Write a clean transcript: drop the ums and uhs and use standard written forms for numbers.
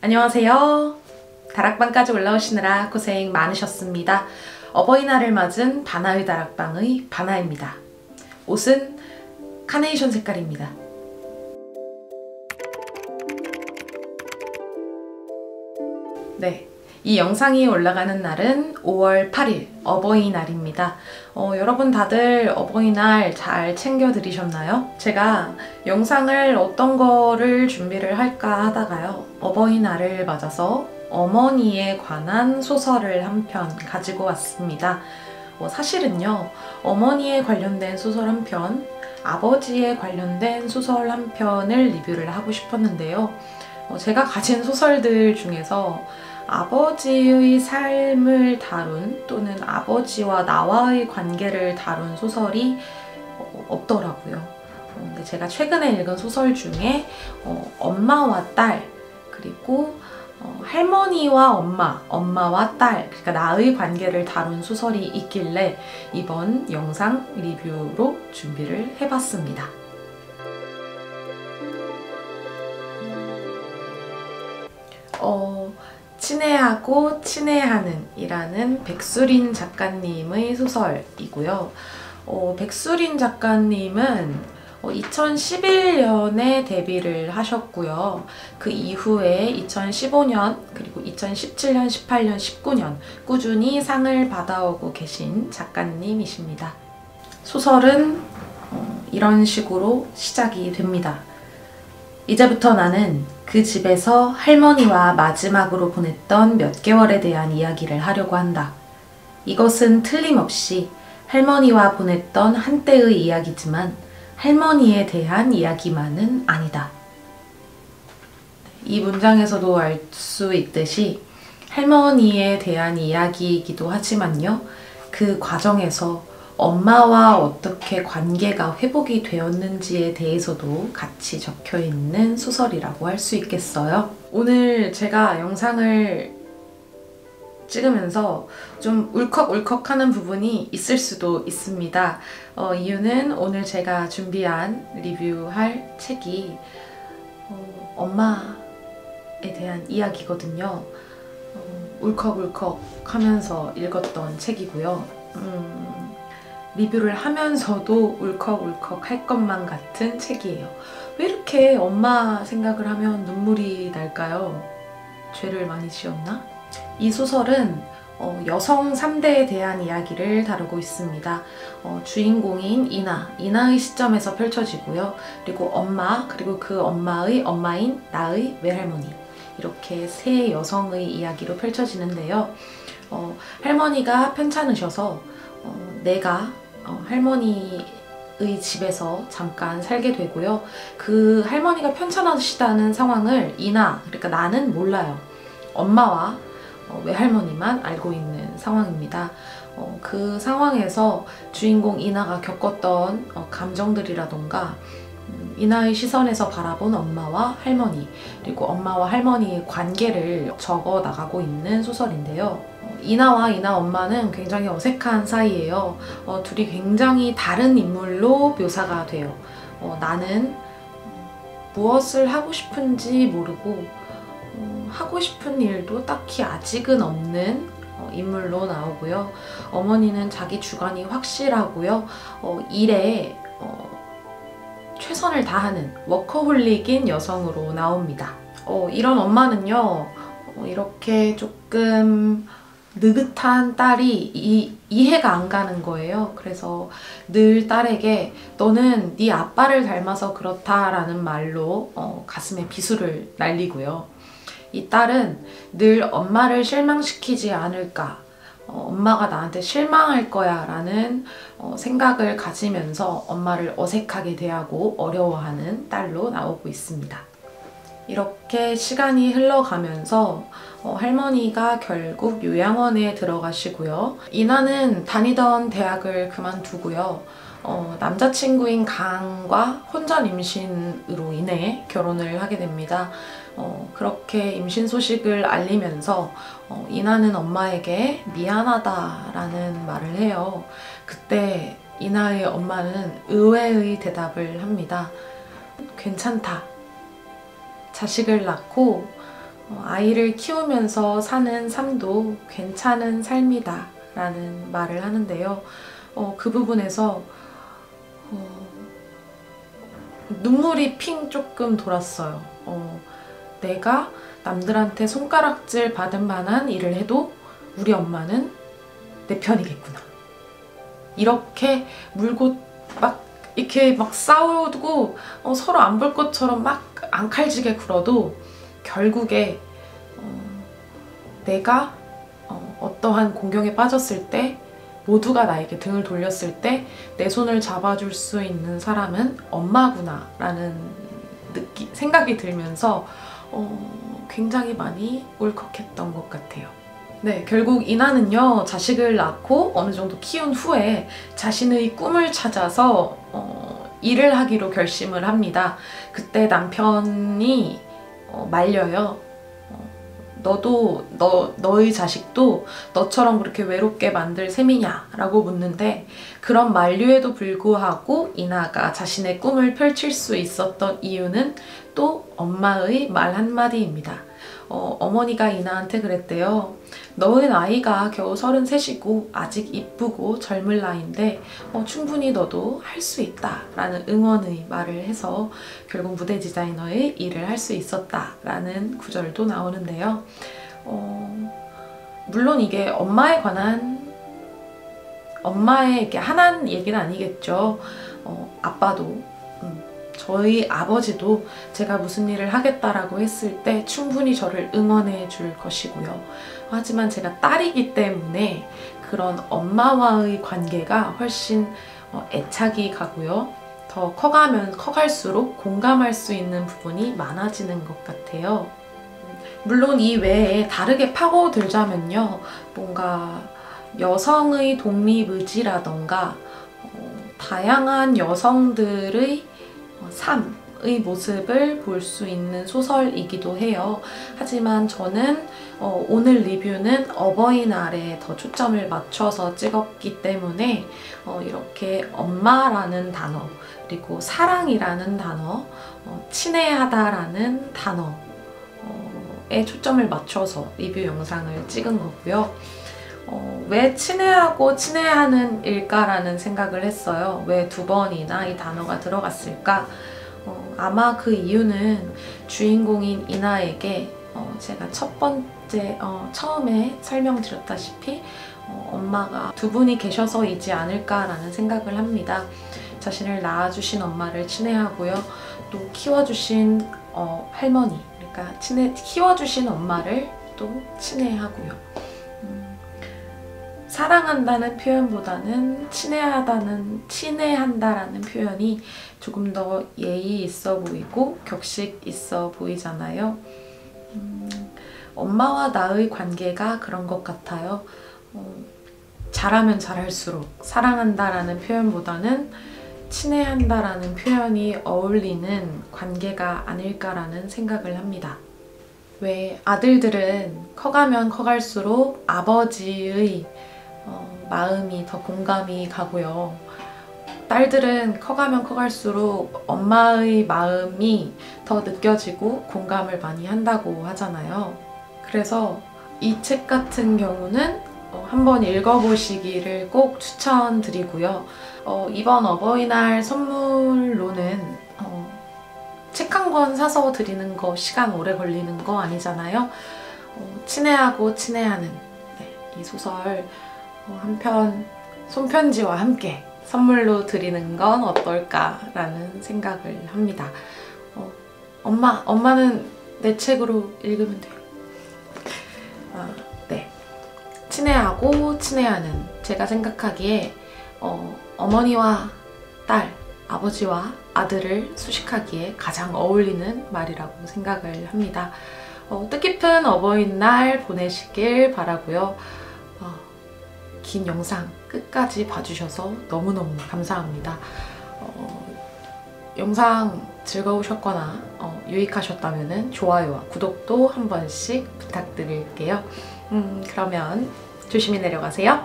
안녕하세요. 다락방까지 올라오시느라 고생 많으셨습니다. 어버이날을 맞은 바나의 다락방의 바나입니다. 옷은 카네이션 색깔입니다. 네, 이 영상이 올라가는 날은 5월 8일 어버이날입니다. 여러분 다들 어버이날 잘 챙겨 드리셨나요? 제가 영상을 어떤 거를 준비를 할까 하다가요, 어버이날을 맞아서 어머니에 관한 소설을 한 편 가지고 왔습니다. 사실은요, 어머니에 관련된 소설 한 편, 아버지에 관련된 소설 한 편을 리뷰를 하고 싶었는데요. 제가 가진 소설들 중에서 아버지의 삶을 다룬, 또는 아버지와 나와의 관계를 다룬 소설이 없더라고요. 근데 제가 최근에 읽은 소설 중에 엄마와 딸, 그리고 할머니와 엄마, 엄마와 딸, 그러니까 나의 관계를 다룬 소설이 있길래 이번 영상 리뷰로 준비를 해봤습니다. 친애하고 친애하는 이라는 백수린 작가님의 소설이고요. 백수린 작가님은 2011년에 데뷔를 하셨고요. 그 이후에 2015년, 그리고 2017년, 18년, 19년 꾸준히 상을 받아오고 계신 작가님이십니다. 소설은 이런 식으로 시작이 됩니다. 이제부터 나는 그 집에서 할머니와 마지막으로 보냈던 몇 개월에 대한 이야기를 하려고 한다. 이것은 틀림없이 할머니와 보냈던 한때의 이야기지만 할머니에 대한 이야기만은 아니다. 이 문장에서도 알 수 있듯이 할머니에 대한 이야기이기도 하지만요, 그 과정에서 엄마와 어떻게 관계가 회복이 되었는지에 대해서도 같이 적혀있는 소설이라고 할 수 있겠어요. 오늘 제가 영상을 찍으면서 좀 울컥울컥하는 부분이 있을 수도 있습니다. 이유는 오늘 제가 준비한 리뷰할 책이 엄마에 대한 이야기거든요. 울컥울컥 하면서 읽었던 책이고요. 리뷰를 하면서도 울컥울컥 할 것만 같은 책이에요. 왜 이렇게 엄마 생각을 하면 눈물이 날까요? 죄를 많이 지었나? 이 소설은 여성 3대에 대한 이야기를 다루고 있습니다. 주인공인 이나의 시점에서 펼쳐지고요. 그리고 엄마, 그리고 그 엄마의 엄마인 나의 외할머니, 이렇게 세 여성의 이야기로 펼쳐지는데요. 할머니가 편찮으셔서 내가 할머니의 집에서 잠깐 살게 되고요. 그 할머니가 편찮으시다는 상황을 그러니까 나는 몰라요. 엄마와 외할머니만 알고 있는 상황입니다. 그 상황에서 주인공 이나가 겪었던 감정들이라던가 이나의 시선에서 바라본 엄마와 할머니, 그리고 엄마와 할머니의 관계를 적어 나가고 있는 소설인데요. 이나와 이나 엄마는 굉장히 어색한 사이예요. 둘이 굉장히 다른 인물로 묘사가 돼요. 나는 무엇을 하고 싶은지 모르고 하고 싶은 일도 딱히 아직은 없는 인물로 나오고요. 어머니는 자기 주관이 확실하고요. 일에 최선을 다하는 워커홀릭인 여성으로 나옵니다. 이런 엄마는요, 이렇게 조금 느긋한 딸이 이해가 안 가는 거예요. 그래서 늘 딸에게 너는 네 아빠를 닮아서 그렇다라는 말로 가슴에 비수를 날리고요. 이 딸은 늘 엄마를 실망시키지 않을까, 엄마가 나한테 실망할 거야 라는 생각을 가지면서 엄마를 어색하게 대하고 어려워하는 딸로 나오고 있습니다. 이렇게 시간이 흘러가면서 할머니가 결국 요양원에 들어가시고요. 이나는 다니던 대학을 그만두고요. 남자친구인 강과 혼전 임신으로 인해 결혼을 하게 됩니다. 그렇게 임신 소식을 알리면서 이나는 엄마에게 미안하다라는 말을 해요. 그때 이나의 엄마는 의외의 대답을 합니다. 괜찮다. 자식을 낳고 아이를 키우면서 사는 삶도 괜찮은 삶이다 라는 말을 하는데요. 그 부분에서 눈물이 핑 조금 돌았어요. 내가 남들한테 손가락질 받을 만한 일을 해도 우리 엄마는 내 편이겠구나. 이렇게 물고 막 이렇게 막 싸우고 서로 안 볼 것처럼 막 앙칼지게 굴어도 결국에 내가 어떠한 공경에 빠졌을 때, 모두가 나에게 등을 돌렸을 때 내 손을 잡아줄 수 있는 사람은 엄마구나 라는 생각이 들면서 굉장히 많이 울컥했던 것 같아요. 네, 결국 이나는요, 자식을 낳고 어느 정도 키운 후에 자신의 꿈을 찾아서 일을 하기로 결심을 합니다. 그때 남편이 말려요. 너의 자식도 너처럼 그렇게 외롭게 만들 셈이냐? 라고 묻는데, 그런 만류에도 불구하고 이나가 자신의 꿈을 펼칠 수 있었던 이유는 또 엄마의 말 한마디입니다. 어머니가 이나한테 그랬대요. 너의 나이가 겨우 33이고 아직 이쁘고 젊을 나이인데 충분히 너도 할 수 있다 라는 응원의 말을 해서 결국 무대 디자이너의 일을 할 수 있었다 라는 구절도 나오는데요. 물론 이게 엄마에 관한, 엄마에게 한한 얘기는 아니겠죠. 아빠도 저희 아버지도 제가 무슨 일을 하겠다라고 했을 때 충분히 저를 응원해 줄 것이고요. 하지만 제가 딸이기 때문에 그런 엄마와의 관계가 훨씬 애착이 가고요. 더 커가면 커갈수록 공감할 수 있는 부분이 많아지는 것 같아요. 물론 이 외에 다르게 파고들자면요. 뭔가 여성의 독립의지라던가 다양한 여성들의 삶의 모습을 볼 수 있는 소설이기도 해요. 하지만 저는 오늘 리뷰는 어버이날에 더 초점을 맞춰서 찍었기 때문에 이렇게 엄마라는 단어, 그리고 사랑이라는 단어, 친애하다라는 단어에 초점을 맞춰서 리뷰 영상을 찍은 거고요. 왜 친애하고 친애하는 일까라는 생각을 했어요. 왜 2번이나 이 단어가 들어갔을까? 아마 그 이유는 주인공인 이나에게 제가 처음에 설명드렸다시피 엄마가 2분이 계셔서이지 않을까라는 생각을 합니다. 자신을 낳아주신 엄마를 친애하고요. 또 키워주신 할머니, 그러니까 키워주신 엄마를 또 친애하고요. 사랑한다는 표현보다는 친애한다라는 표현이 조금 더 예의 있어 보이고 격식 있어 보이잖아요. 엄마와 나의 관계가 그런 것 같아요. 잘하면 잘할수록 사랑한다라는 표현보다는 친애한다라는 표현이 어울리는 관계가 아닐까라는 생각을 합니다. 왜 아들들은 커가면 커갈수록 아버지의 마음이 더 공감이 가고요. 딸들은 커가면 커갈수록 엄마의 마음이 더 느껴지고 공감을 많이 한다고 하잖아요. 그래서 이 책 같은 경우는 한번 읽어보시기를 꼭 추천드리고요. 이번 어버이날 선물로는 책 한 권 사서 드리는 거 시간 오래 걸리는 거 아니잖아요. 친애하고 친애하는 이 소설 한 편 손편지와 함께 선물로 드리는 건 어떨까라는 생각을 합니다. 엄마는 내 책으로 읽으면 돼요. 네. 친애하고 친애하는, 제가 생각하기에 어머니와 딸, 아버지와 아들을 수식하기에 가장 어울리는 말이라고 생각을 합니다. 뜻깊은 어버이날 보내시길 바라고요. 긴 영상 끝까지 봐주셔서 너무너무 감사합니다. 영상 즐거우셨거나 유익하셨다면 좋아요와 구독도 한 번씩 부탁드릴게요. 그러면 조심히 내려가세요.